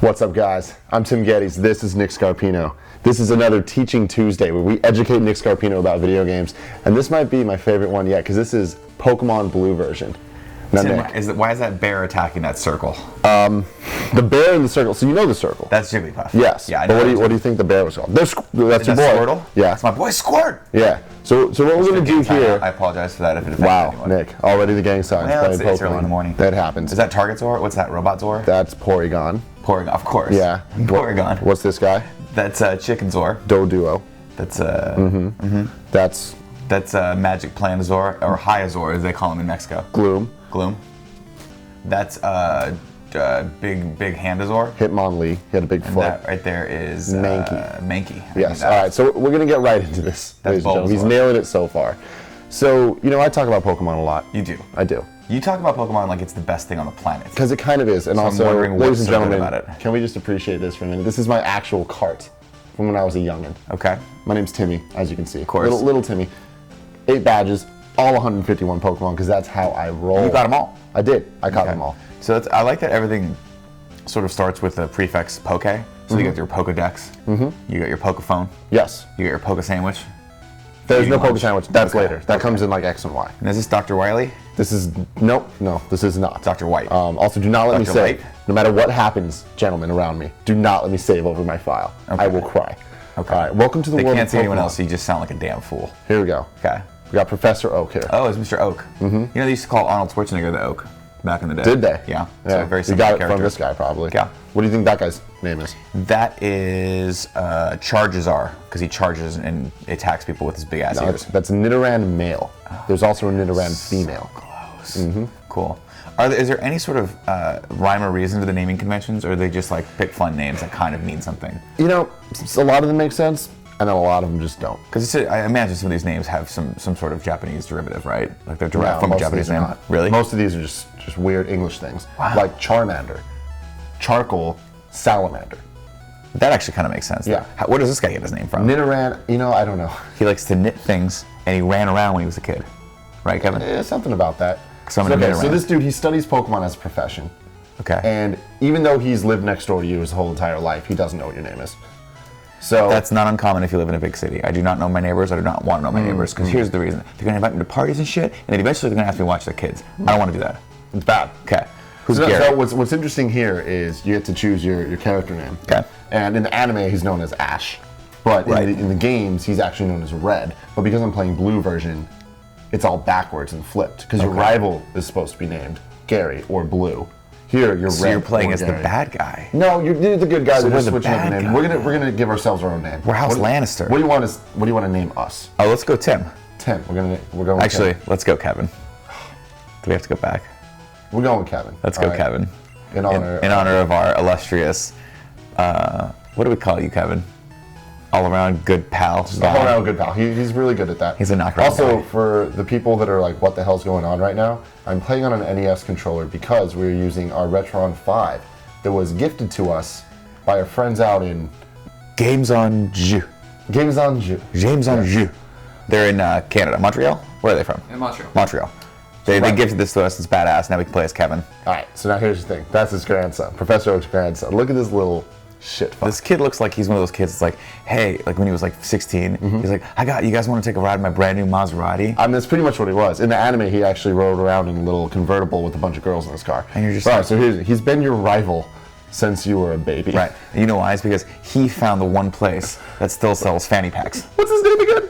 What's up, guys? I'm Tim Gettys. This is Nick Scarpino. This is another Teaching Tuesday where we educate Nick Scarpino about video games. And this might be my favorite one yet because this is Pokemon Blue version. Now, Tim, Nick, why is that bear attacking that circle? the bear in the circle. So you know the circle. That's Jigglypuff. Yes. Yeah, I know. But what do you think the bear was called? That's your boy. Squirtle? Yeah. That's my boy Squirt. Yeah. So what we're going to do here... I apologize for that if it offends anyone. Nick. Already the gang signs playing Pokemon. It's early in the morning. That happens. Is that Target Zor? What's that, Robot Zor? That's Porygon. Porygon, of course. Yeah. Porygon. What's this guy? That's Chicken Zor. Doduo. That's That's Magic Plan Zor, or Hyazor as they call him in Mexico. Gloom. Gloom. That's Big Handazor. Hitmonlee. He had a big And foot. that right there is Mankey. Mankey. Yes. All right. So we're gonna get right into this, ladies and gentlemen. He's nailing it so far. So I talk about Pokemon a lot. You do. I do. You talk about Pokemon like it's the best thing on the planet. Because it kind of is. And So also, I'm wondering ladies and what's so good gentlemen, about it. can we just appreciate this for a minute? This is my actual cart from when I was a youngin. Okay. My name's Timmy, as you can see. Of course. Little Timmy. 8 badges, all 151 Pokemon, because that's how I roll. You got them all. I did. I caught them all. So I like that everything sort of starts with the prefix Poke. So you got your Pokedex. You got your Pokephone. Yes. You got your Poke Sandwich. There's no Lunch. Poke Sandwich. That's Okay. later. That comes in like X and Y. And is this Dr. Wiley? This is, no, this is not. Dr. White. Also, do not let me Dr. save. White? No matter what happens, gentlemen around me, do not let me save over my file. Okay. I will cry. Okay. All right, welcome to the They world can't of see anyone Pokemon. else, so you just sound like a damn fool. Here we go. Okay. We got Professor Oak here. Oh, it's Mr. Oak. You know, they used to call Arnold Schwarzenegger the Oak back in the day. Did they? Yeah. Yeah. So very You similar got it character. from this guy, probably. Yeah. What do you think that guy's name is? That is Chargezar, because he charges and attacks people with his big ass No, ears. that's Nidoran male. There's also a Nidoran female. Close. Cool. Is there any sort of rhyme or reason to the naming conventions, or are they just like pick fun names that kind of mean something? You know, a lot of them make sense, and then a lot of them just don't. Because I imagine some of these names have some sort of Japanese derivative, right? Like they're derived No, from a most of Japanese these are name. not. Really? Most of these are just weird English things. Wow. Like Charmander, Charcoal, Salamander. That actually kind of makes sense. Yeah. Where does this guy get his name from? Nidoran, I don't know. He likes to knit things, and he ran around when he was a kid. Right, Kevin? Something about that. So I'm gonna Okay, Nidoran. so this dude, he studies Pokemon as a profession. Okay. And even though he's lived next door to you his whole entire life, he doesn't know what your name is. So That's not uncommon if you live in a big city. I do not know my neighbors. I do not want to know my neighbors, because here's the reason. They're going to invite me to parties and shit, and then eventually they're going to ask me to watch their kids. I don't want to do that. it's bad. Okay. Who's So, Gary? so what's interesting here is you get to choose your character name. Okay. And in the anime, he's known as Ash. But Right. in the games, he's actually known as Red. But because I'm playing Blue version, it's all backwards and flipped. Because your Okay. rival is supposed to be named Gary or Blue. Here, you're So Red. you're playing or as the Gary. bad guy. No, you're the good guy. So They're we're just the switching up the bad name. guy. We're gonna give ourselves our own name. We're House What- Lannister. What do you want to name us? Oh, let's go Tim. Tim. We're going with Actually, Kevin. let's go Kevin. Do we have to go back? We're going with Kevin. Let's All go right. Kevin. In honor. In honor of our illustrious, what do we call you, Kevin? All around good pal. All around good pal. He's really good at that. He's a knockaround Also, guy. for the people that are like, what the hell's going on right now? I'm playing on an NES controller because we're using our Retron 5 that was gifted to us by our friends out in Games on Jeu. Games on Jeu. James on Jeu. They're in Canada. Montreal? Where are they from? In Montreal. Montreal. They gifted this to us. It's badass. Now we can play as Kevin. All right, so now here's the thing. That's his grandson, Professor Oak's grandson. Look at this little shit fuck. This kid looks like he's one of those kids that's like, hey, like when he was like 16, he's like, you guys want to take a ride in my brand new Maserati? I mean, that's pretty much what he was. In the anime, he actually rode around in a little convertible with a bunch of girls in his car. And you're just all right, like- so he's been your rival since you were a baby. Right. And you know why? It's because he found the one place that still sells fanny packs. What's his name again?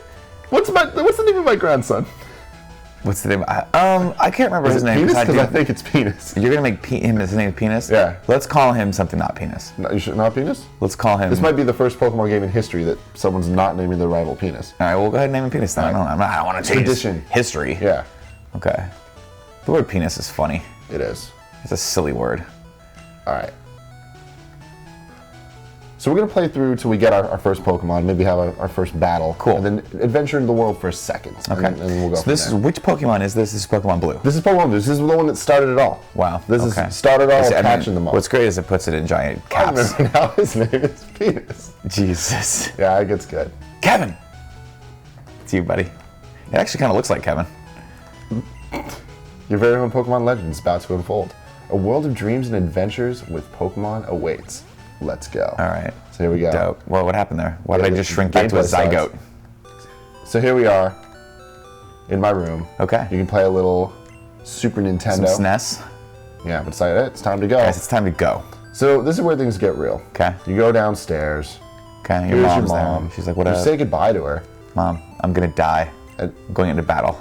What's the name of my grandson? What's the name? I can't remember his name. Penis? 'cause Because I think it's Penis. You're gonna make him his name Penis? Yeah. Let's call him something not Penis. No, you should not Penis? Let's call him. This might be the first Pokemon game in history that someone's not naming their rival Penis. All right, we'll go ahead and name him Penis then. I don't want to change Tradition. history. Yeah, Okay. The word penis is funny. it is. It's a silly word. All right. So we're going to play through till we get our first Pokemon, maybe have our first battle. Cool. And then adventure into the world for a second. Okay. And then we'll go So from this there. is which Pokemon is this? This is Pokemon Blue. This is Pokemon. This is the one that started it all. Wow. This okay. is started all I mean, catching them all. What's great is it puts it in giant I caps. remember now his name is Penis. Jesus. Yeah, it gets good. Kevin. It's you, buddy. It actually kind of looks like Kevin. Your very own Pokemon legend is about to unfold. A world of dreams and adventures with Pokemon awaits. Let's go. All right. So here we go. Dope. Well, what happened there? Why did I just shrink gameplay into a zygote? starts. So here we are in my room. Okay. You can play a little Super Nintendo. Some SNES. Yeah, but it's like it. It's time to go. Guys, it's time to go. So this is where things get real. Okay. You go downstairs. Okay. Your Here's mom's your mom. there. She's like, what You up? say goodbye to her. Mom, I'm gonna die. And, Going into battle.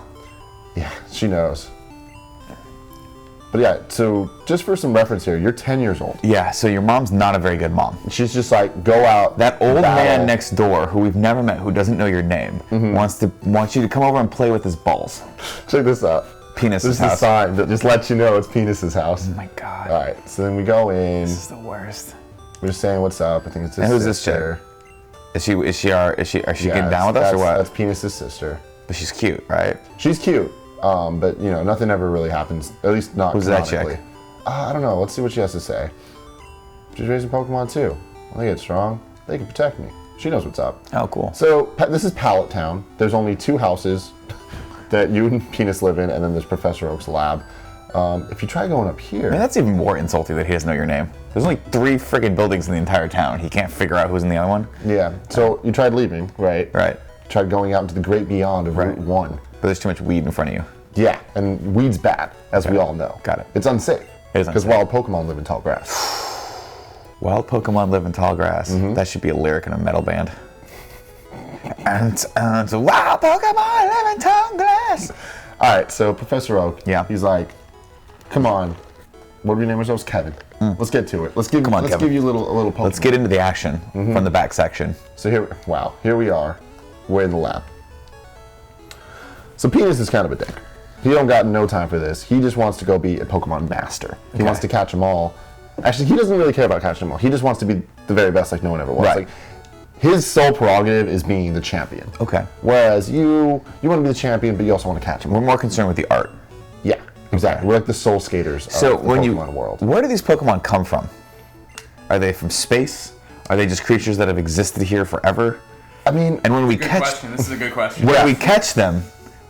yeah, she knows. But yeah, so just for some reference here, you're 10 years old. Yeah, so your mom's not a very good mom. She's just like, go out. That old battle. man next door who we've never met, who doesn't know your name, wants you to come over and play with his balls. Check this out. Penis's This is the house. sign that just lets you know it's Penis's house. Oh my god. All right, so then we go in. This is the worst. We're just saying what's up. I think it's his And who's this sister. chick? Is she Yeah, getting down with us or what? That's Penis's sister. But she's cute, right? She's cute, but you know nothing ever really happens. At least not. Who's that canonically. chick? I don't know. Let's see what she has to say. She's raising Pokemon too. Well, they get strong. They can protect me. She knows what's up. Oh, cool. So this is Pallet Town. There's only 2 houses that you and Penis live in, and then there's Professor Oak's lab. If you try going up here, I mean, that's even more insulting that he doesn't know your name. There's only 3 friggin' buildings in the entire town. He can't figure out who's in the other one. yeah. So you tried leaving, right? Right. Tried going out into the great beyond of Route 1. But there's too much weed in front of you. Yeah, and weed's bad, as we all know. Got it. It's unsafe. It is because unsafe. wild Pokemon live in tall grass. Wild Pokemon live in tall grass. That should be a lyric in a metal band. And so wild Pokemon live in tall grass. All right, so Professor Oak, Yeah. he's like, come on. What do we name ourselves? Kevin. Let's get to it. Let's give Kevin. you a little Pokemon. Let's get into the action from the back section. So here we are. We're in the lab. So Penis is kind of a dick. He don't got no time for this. He just wants to go be a Pokemon master. He wants to catch them all. Actually, he doesn't really care about catching them all. He just wants to be the very best like no one ever was. Right. Like, his sole prerogative is being the champion. Okay. Whereas you want to be the champion, but you also want to catch them all. We're more concerned with the art. Yeah, exactly. We're like the soul skaters So of the when Pokemon world. where do these Pokemon come from? Are they from space? Are they just creatures that have existed here forever? I mean, And when we Good catch question. This is a good question. when we catch them,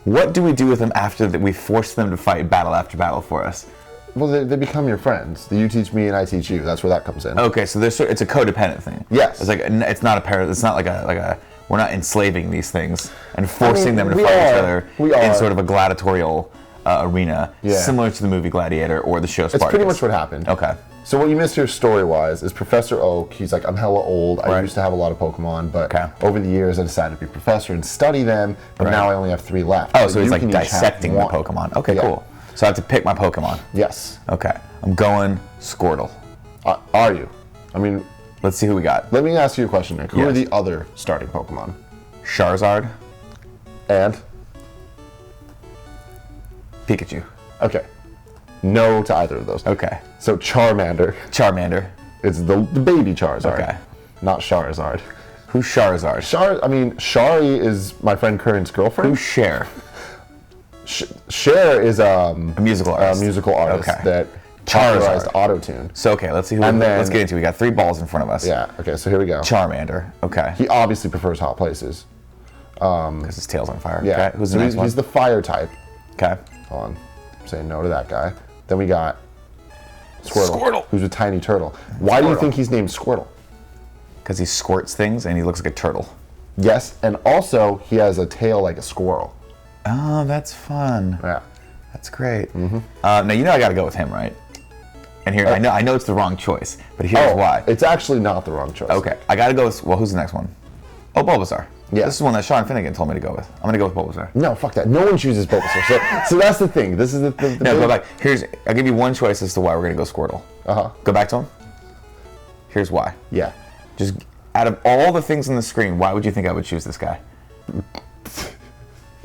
what do we do with them after that we force them to fight battle after battle for us? well, they become your friends. You teach me and I teach you. That's where that comes in. Okay, so it's a codependent thing. Yes. It's like it's not a it's not like a we're not enslaving these things and forcing them to we fight each are. other We in are. sort of a gladiatorial arena, Yeah. similar to the movie Gladiator or the show Spartacus. It's pretty much what happened. Okay. So what you missed here story-wise is Professor Oak, he's like, I'm hella old. I Right. used to have a lot of Pokemon, but Okay. over the years I decided to be a professor and study them, but Right. now I only have 3 left. Oh, But so he's you like can each have dissecting the one. Pokemon. Okay, Yeah. cool. So I have to pick my Pokemon. Yes. Okay. I'm going Squirtle. Are you? I mean, Let's see who we got. let me ask you a question, Nick. Who are Yes. the other starting Pokemon? Charizard, And? Pikachu. Okay. No to either of those. Okay. So Charmander. Charmander. It's the baby Charizard. Okay. Not Charizard. Who's Charizard? Shari is my friend Curran's girlfriend. Who's Cher? Cher is A musical artist. a musical artist Okay. that Charizard. popularized autotune. So okay, let's see who. And then- let's get into it. We got 3 balls in front of us. Yeah. Okay. So here we go. Charmander. Okay. He obviously prefers hot places. Because his tail's on fire. Yeah. Okay. Who's so the next he's, one? he's the fire type. Okay. Hold on. I'm saying no to that guy. Then we got Squirtle. Squirtle. Who's a tiny turtle. Why do you Squirtle. think he's named Squirtle? Because he squirts things and he looks like a turtle. Yes, and also he has a tail like a squirrel. Oh, that's fun. Yeah. That's great. Now you know I got to go with him, right? And here I know it's the wrong choice, but here's why. It's actually not the wrong choice. Okay, I got to go with. Well, who's the next one? Oh, Bulbasaur. Yeah. This is one that Sean Finnegan told me to go with. I'm gonna go with Bulbasaur. No, fuck that. No one chooses Bulbasaur. So that's the thing. This is the No, big- go back. I'll give you one choice as to why we're gonna go Squirtle. Uh-huh. Go back to him. Here's why. Yeah. Just out of all the things on the screen, why would you think I would choose this guy?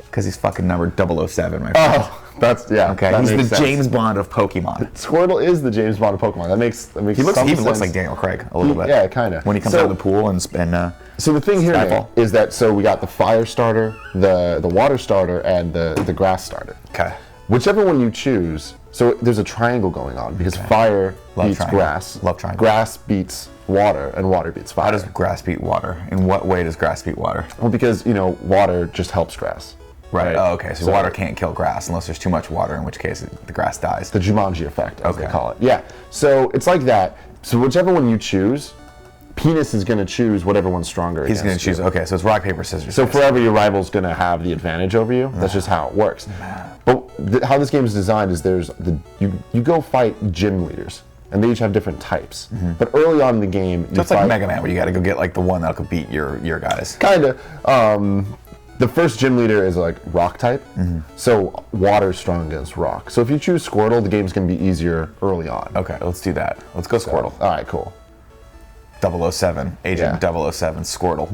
Because he's fucking numbered 007, my friend. Oh, that's yeah. Okay, that he's makes the sense. James Bond of Pokemon. Squirtle is the James Bond of Pokemon. That makes He even some looks sense. like Daniel Craig a little bit. Yeah, kinda. When he comes So- out of the pool and So the thing here Skyfall. Nick, is that we got the fire starter, the water starter, and the grass starter. Okay. Whichever one you choose. So there's a triangle going on because fire Love beats triangle. grass. Love triangle. Grass beats water, and water beats fire. How does grass beat water? In what way does grass beat water? Well, because water just helps grass. Right. Oh, okay. So water can't kill grass unless there's too much water, in which case the grass dies. The Jumanji effect, as they Okay. call it. Yeah. So it's like that. So whichever one you choose, Penis is going to choose whatever one's stronger. He's going to choose. you. Okay, so it's rock, paper, scissors. So forever, your rival's going to have the advantage over you. That's just how it works. But how this game is designed is you go fight gym leaders, and they each have different types. But early on in the game, So it's like Mega Man, where you got to go get like the one that could beat your guys. Kind of. The first gym leader is like rock type, so water's strong against rock. So if you choose Squirtle, the game's going to be easier early on. Okay, let's do that. Let's go Squirtle. All right, cool. 007, Agent Yeah. 007, Squirtle.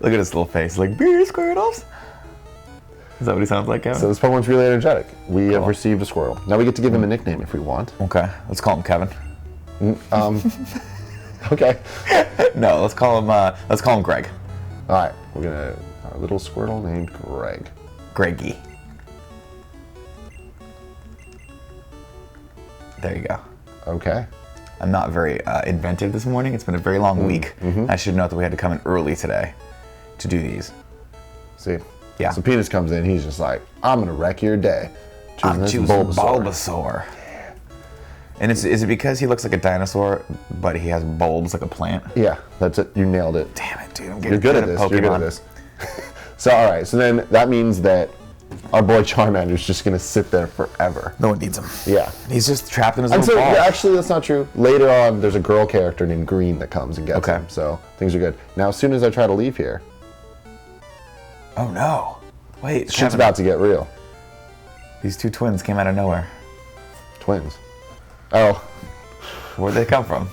Look at his little face, like, beer Squirtles. Is that what he sounds like, Kevin? So this Pokemon's really energetic. We have received a Squirtle. Now we get to give him a nickname if we want. Okay, let's call him Kevin. Okay. No, let's call him Greg. All right, we're gonna our little Squirtle named Greg. Greggy. There you go. Okay. I'm not very inventive this morning. It's been a very long week. I should note that we had to come in early today to do these. See. Yeah. So Penis comes in. He's just like, I'm gonna wreck your day. I'm this choosing Bulbasaur. And is it because he looks like a dinosaur, but he has bulbs like a plant? Yeah, that's it. You nailed it. Damn it, dude! I'm You're getting good at this. You're good at this. So all right. So then that means that our boy Charmander's just gonna sit there forever. No one needs him. Yeah. He's just trapped in his And little so ball. actually, that's not true. Later on, there's a girl character named Green that comes and gets Okay. him. So things are good. Now, as soon as I try to leave here, Oh no! Wait, shit's Kevin, about to get real. these two twins came out of nowhere. Twins. Oh, Where'd they come from?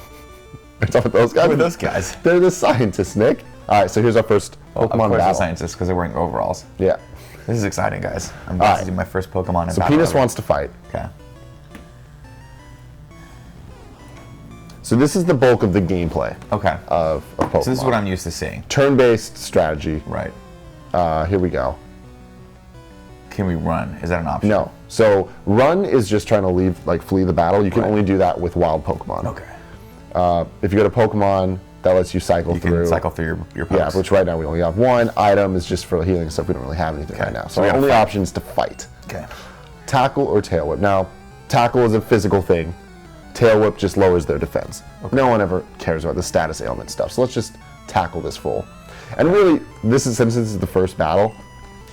you're talking about those guys? Who are those guys? They're the scientists, Nick. All right, so here's our first Well, of Pokemon course, battle. the scientists, because they're wearing overalls. Yeah. This is exciting, guys. I'm about Alright. to do my first Pokemon in So battle Penis ever. wants to fight. Okay. So this is the bulk of the gameplay Okay. of Pokemon. So this is what I'm used to seeing. Turn-based strategy. Right. Here we go. Can we run? Is that an option? No. So run is just trying to flee the battle. You can Right. only do that with wild Pokemon. Okay. If you go to Pokemon, that lets you cycle You through. can cycle through your Yeah, pokes. which right now we only have one. Item is just for healing stuff. We don't really have anything Okay. right now. So So we our gotta only fight. option is to fight. Okay. Tackle or Tail Whip. Now, Tackle is a physical thing. Tail Whip just lowers their defense. No one ever cares about the status ailment stuff. So let's just tackle this full. And really, since this is the first battle,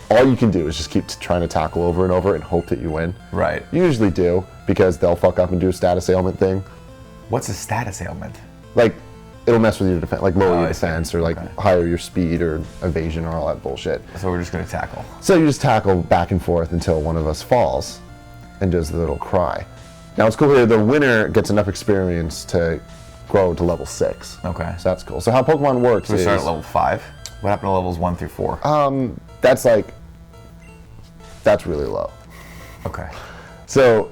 all you can do is just keep trying to tackle over and over and hope that you win. Right. You usually do, because they'll fuck up and do a status ailment thing. What's a status ailment? Like, it'll mess with your defense, like lower your I see. defense, or like Okay. higher your speed or evasion or all that bullshit. So we're just gonna tackle. So you just tackle back and forth until one of us falls and does the little cry. Now it's cool here, the winner gets enough experience to grow to level 6. Okay. So that's cool. So how Pokemon works So we is, start at level 5. What happened to levels 1 through 4? that's really low. Okay. So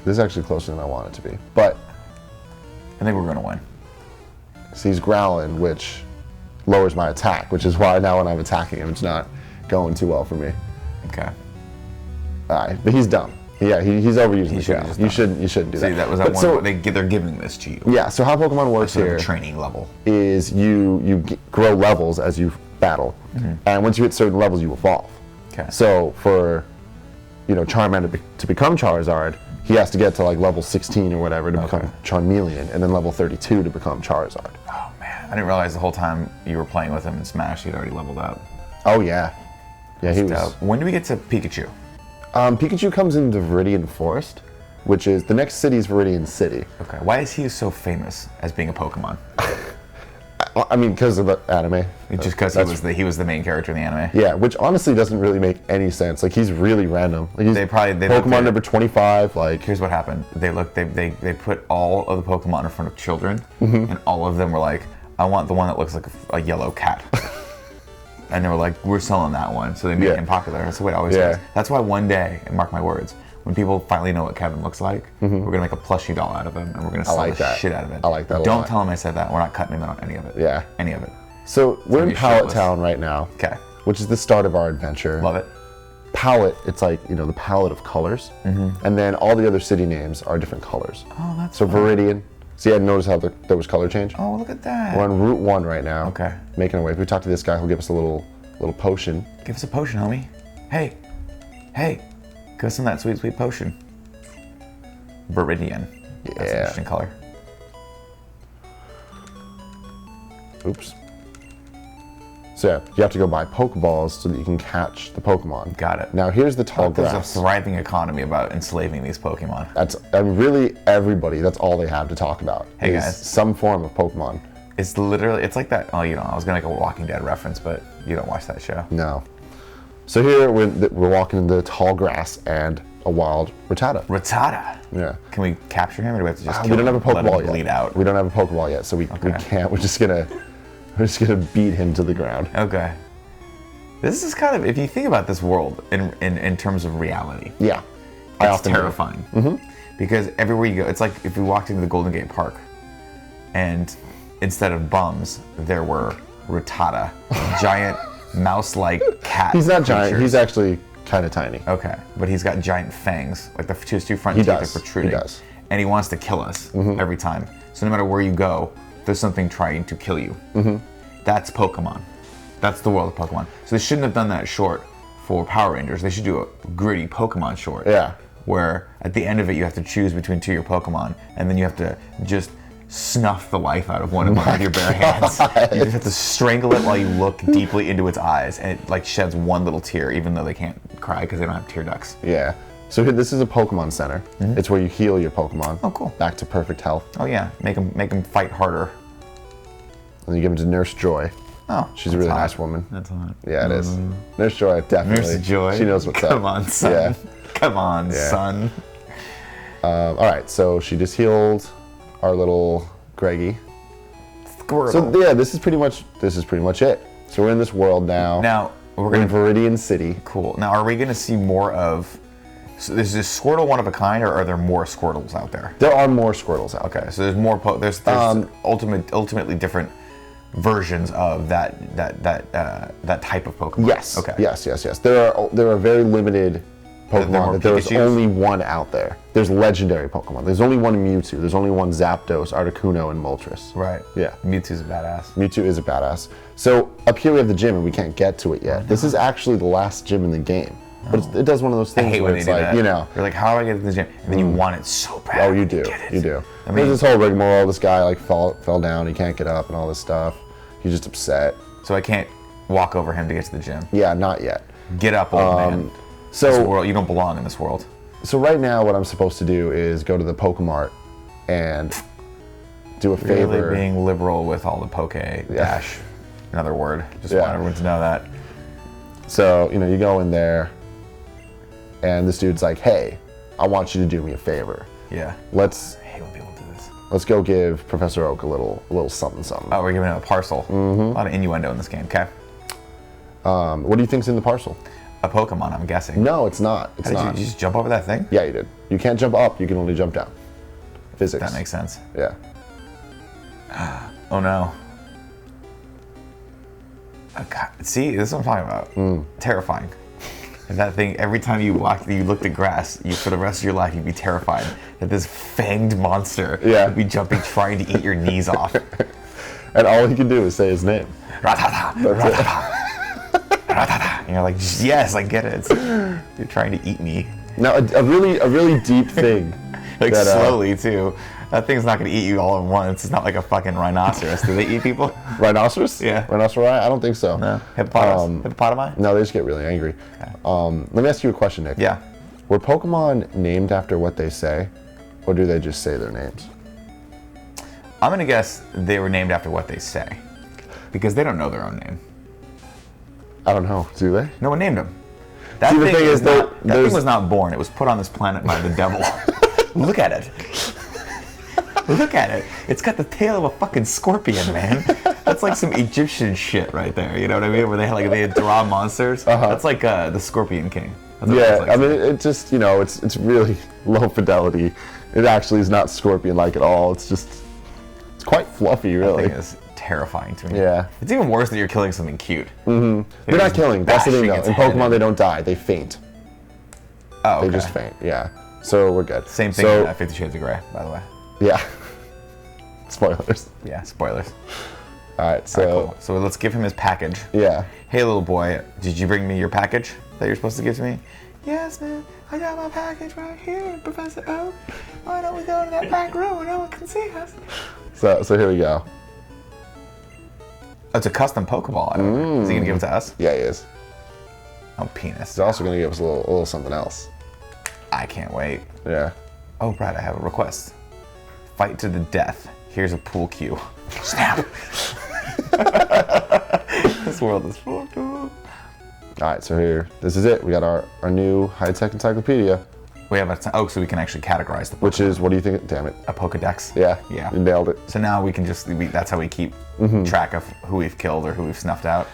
this is actually closer than I want it to be. But I think we're gonna win. see, he's growling, which lowers my attack, which is why now when I'm attacking him, it's not going too well for me. Okay. Alright, but he's dumb. Yeah, he's overusing the should've growl. just You done shouldn't do See, that. that was that But one. so- They're giving this to you. Yeah, so how Pokemon works Sort of here a training level. is you grow levels as you battle, and once you hit certain levels, you evolve. Okay. So for Charmander to become Charizard, he has to get to like level 16 or whatever to become Charmeleon, and then level 32 to become Charizard. Oh man, I didn't realize the whole time you were playing with him in Smash, he'd already leveled up. Oh yeah, he was. When do we get to Pikachu? Pikachu comes into Viridian Forest, which is the next city is Viridian City. Okay. Why is he so famous as being a Pokemon? I mean, because of the anime. Just because he was the main character in the anime. Yeah, which honestly doesn't really make any sense. Like he's really random. Like, he's They looked Pokemon at- number 25. Like Here's what happened. They put all of the Pokemon in front of children, and all of them were like, "I want the one that looks like a yellow cat." And they were like, "We're selling that one," so they made him popular. That's the way it always is. That's why one day, and mark my words, when people finally know what Kevin looks like, we're gonna make a plushie doll out of him, and we're gonna sell like the that. shit out of it. I like that a Don't lot. tell him I said that. We're not cutting him in on any of it. Yeah. Any of it. So we're in be Pallet shirtless. Town right now. Okay. Which is the start of our adventure. Love it. Palette, it's like, the palette of colors. And then all the other city names are different colors. Oh, that's So Viridian. See, I noticed how there was color change. Oh, look at that. We're on Route 1 right now. Okay. Making our way. If we talk to this guy, he'll give us a little potion. Give us a potion, homie. Hey, give us some of that sweet, sweet potion. Viridian. That's an Yeah. interesting color. Oops. So yeah, you have to go buy Pokeballs so that you can catch the Pokemon. Got it. Now here's the tall There's grass. a thriving economy about enslaving these Pokemon. Really everybody, that's all they have to talk about. Hey, is guys. some form of Pokemon. It's literally, it's like that, I was going to make a Walking Dead reference, but you don't watch that show. No. So here we're walking in the tall grass and a wild Rattata. Rattata. Yeah. Can we capture him, or do we have to just kill We don't him, have a let him Pokeball yet. bleed out? We don't have a Pokeball yet, so we can't. We're just gonna beat him to the ground. Okay. This is kind of, if you think about this world in terms of reality, Yeah. it's terrifying. Because everywhere you go, it's like if we walked into the Golden Gate Park, and instead of bums, there were Rattata, giant mouse-like cat. He's not giant. creatures. He's actually kind of tiny. Okay, but he's got giant fangs, like his two front He teeth does. are protruding. He does. And he wants to kill us every time. So no matter where you go, there's something trying to kill you. That's Pokemon. That's the world of Pokemon. So they shouldn't have done that short for Power Rangers. They should do a gritty Pokemon short. Yeah. Where at the end of it, you have to choose between two of your Pokemon, and then you have to just snuff the life out of one of them with your bare hands. You just have to strangle it while you look deeply into its eyes, and it like sheds one little tear, even though they can't cry because they don't have tear ducts. Yeah. So here, this is a Pokemon Center. It's where you heal your Pokemon. Oh, cool. Back to perfect health. Oh yeah, make them fight harder. And you give them to Nurse Joy. Oh, She's a really nice woman. That's hot. Yeah, it is. Nurse Joy, definitely. Nurse Joy. She knows what's up. Come on, son. Yeah. Come on, Yeah. son. All right, so she just healed our little Greggy. Squirtle. So yeah, this is pretty much it. So we're in this world now. Now we're in gonna Viridian City. cool. Now are we gonna see more of? So is this Squirtle one of a kind, or are there more Squirtles out there? There are more Squirtles out. Okay, so there's more. There's ultimately different versions of that type of Pokemon. Yes. Okay. Yes. There are very limited there Pokemon. more That there's Pikachus? only one out there. There's legendary Pokemon. There's only one Mewtwo. There's only one Zapdos, Articuno, and Moltres. Right. Yeah. Mewtwo's a badass. Mewtwo is a badass. So up here we have the gym, and we can't get to it yet. This is actually the last gym in the game, but it does one of those I things hate where when they it's do like, that. you know. You're like, how do I get to the gym? And then you want it so bad. Oh, you do. Get it. You do. I mean, There's this whole rigmarole. This guy like fell down. He can't get up, and all this stuff. He's just upset. so I can't walk over him to get to the gym. Yeah, not yet. Get up, old man. This So world, you don't belong in this world. right now, what I'm supposed to do is go to the Pokemart and do a favor. Really being liberal with all the Poke Dash. Another word. Just Yeah. want everyone to know that. So, you go in there, and this dude's like, hey, I want you to do me a favor. Yeah. Let's I hate when people do this. go give Professor Oak a little something something. Oh, we're giving him a parcel. A lot of innuendo in this game. Okay. What do you think's in the parcel? A Pokemon, I'm guessing. No, it's not. It's Did not. you just jump over that thing? Yeah, you did. You can't jump up. You can only jump down. Physics. That makes sense. Yeah. Oh no. Oh, God. See, this is what I'm talking about. Terrifying. If that thing, every time you looked at grass, for the rest of your life, you'd be terrified that this fanged monster would be jumping, trying to eat your knees off. And all he can do is say his name. Ratata, ratata, ratata. And you're like, yes, I get it. You're trying to eat me. Now, a really deep thing. Like that, slowly, too. That thing's not going to eat you all at once. It's not like a fucking rhinoceros. Do they eat people? Rhinoceros? Yeah. Rhinoceri? I don't think so. No. Hippopotamus? Hippopotami? No, they just get really angry. Let me ask you a question, Nick. Yeah. Were Pokemon named after what they say, or do they just say their names? I'm going to guess they were named after what they say. Because they don't know their own name. I don't know. Do they? No one named them. That See, the thing is, that thing there's- was not born. It was put on this planet by the devil. Look at it. Look at it. It's got the tail of a fucking scorpion, man. That's like some Egyptian shit right there. You know what I mean? Where they draw monsters. That's like the Scorpion King. That's what it's Yeah, like. I mean, it just, it's really low fidelity. It actually is not scorpion-like at all. It's quite fluffy, That really. thing is terrifying to me. Yeah. It's even worse that you're killing something cute. They're not killing. That's the thing, though. In Pokemon, they don't die. They faint. Oh, okay. They just faint, yeah. So we're good. Same thing So, in 50 Shades of Grey, by the way. yeah. Spoilers. Yeah, spoilers. All right, so, All right, cool. So let's give him his package. yeah. Hey, little boy, did you bring me your package that you're supposed to give to me? Yes, man. I got my package right here, Professor Oak. Why don't we go to that back room where no one can see us? So here we go. Oh, it's a custom Pokeball. I don't know. Is he gonna give it to us? Yeah, he is. Oh, penis. He's also going to give us a little something else. I can't wait. Yeah. Oh, Brad, I have a request. Fight to the death. Here's a pool cue. Snap. This world is fucked up. All right, so here, this is it. We got our new high-tech encyclopedia. We have so we can actually categorize the Pokemon. Which is, what do you think? Damn it. A Pokedex. Yeah. Yeah. You nailed it. So now we can just, that's how we keep track of who we've killed or who we've snuffed out.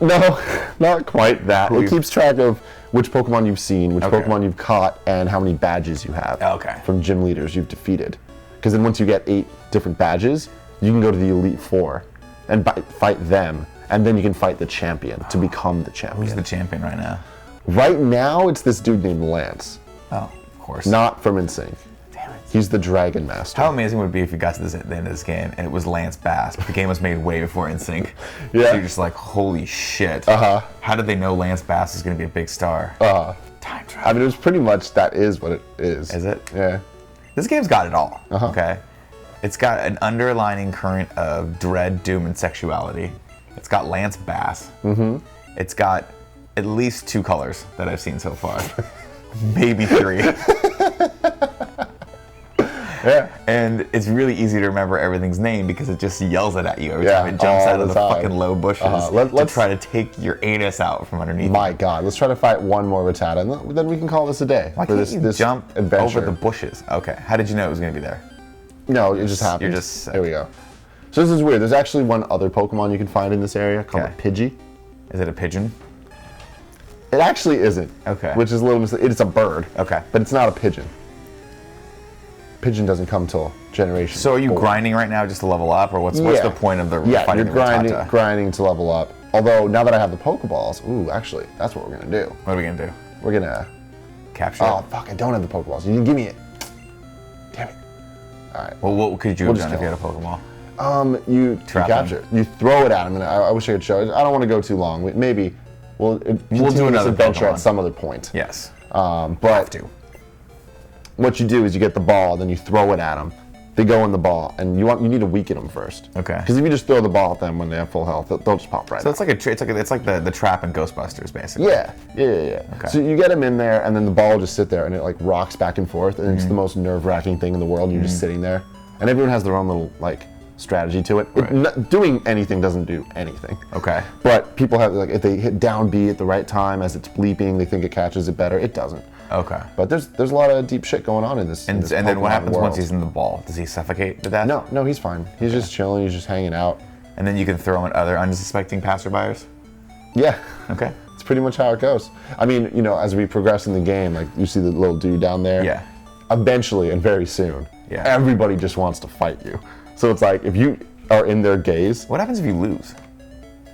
No, not quite that. Who It keeps track of which Pokemon you've seen, which Okay. Pokemon you've caught, and how many badges you have Okay. from gym leaders you've defeated. Because then once you get 8 different badges, you can go to the Elite Four and fight them, and then you can fight the champion to become the champion. Who's the champion right now? Right now, it's this dude named Lance, Oh, of course. not from NSYNC. Damn it. He's the Dragon Master. How amazing would it be if you got to the end of this game and it was Lance Bass, but the game was made way before NSYNC. Yeah. So you're just like, holy shit. How did they know Lance Bass is going to be a big star? Time travel. I mean, it was pretty much, that is what it is. Is it? Yeah. This game's got it all, okay? It's got an underlining current of dread, doom, and sexuality. It's got Lance Bass. It's got at least 2 colors that I've seen so far. Maybe 3. Yeah. And it's really easy to remember everything's name because it just yells it at you every time it jumps all out of the time. fucking low bushes Let's to try to take your anus out from underneath. My God, let's try to fight one more Rattata, and then we can call this a day Why for can't this you jump adventure. over the bushes? Okay, how did you know it was going to be there? No, it just happened. You're just sick. There we go. So this is weird. There's actually one other Pokemon you can find in this area called a Pidgey. Is it a pigeon? It actually isn't. Okay. Which is a little it's a bird. Okay. But it's not a pigeon. Pigeon doesn't come till generation. So are you 4. grinding right now just to level up, or what's the point of the fighting you're the Rattata? grinding to level up. Although now that I have the Pokeballs, actually, that's what we're gonna do. What are we going to do? We're gonna Capture Oh it? fuck! I don't have the Pokeballs. You didn't give me it. Damn it. All right. Well, what could you have We'll done just if you had a kill Pokeball? You Trap capture it. You throw it at him, and I wish I could show it. I don't want to go too long. Maybe we'll do continue another this adventure Pokemon. at some other point. Yes. But what you do is you get the ball, then you throw it at them. They go in the ball, and you need to weaken them first. Okay. Because if you just throw the ball at them when they have full health, they'll just pop right So out. it's like the trap in Ghostbusters, basically. Yeah. Okay. So you get them in there, and then the ball will just sit there, and it like rocks back and forth, and it's the most nerve-wracking thing in the world. You're just sitting there, and everyone has their own little like strategy to it. Right. Doing anything doesn't do anything. Okay. But people have like if they hit down B at the right time as it's bleeping, they think it catches it better. It doesn't. Okay. But there's a lot of deep shit going on in this. And this then what Pokemon happens world. once he's in the ball? Does he suffocate to death? No, he's fine. He's just chilling. He's just hanging out. And then you can throw him at other unsuspecting passerbyers? Yeah. Okay. It's pretty much how it goes. I mean, as we progress in the game, like you see the little dude down there. Yeah. Eventually and very soon, everybody just wants to fight you. So it's like if you are in their gaze, What happens if you lose?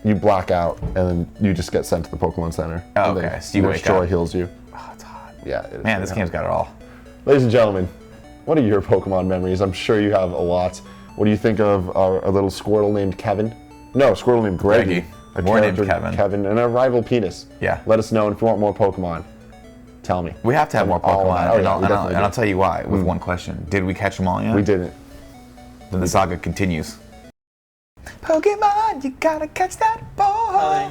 you black out and then you just get sent to the Pokemon Center. Oh, And then okay. So you Nurse wake Joy up. heals you. Oh, it's hot. Yeah. It is Man, this pretty game's got it all. hot. Ladies and gentlemen, what are your Pokemon memories? I'm sure you have a lot. What do you think of a little Squirtle named Kevin? No, Squirtle named Greggy. A More named character, Kevin. and a rival penis. Yeah. Let us know, and if you want more Pokemon, tell me. We have to have more All Pokemon, about it. Oh, and, yeah, I'll, we and, I'll, definitely and I'll do. tell you why with one question. Did we catch them all yet? We didn't. Then the saga continues. Pokemon, you gotta catch that ball.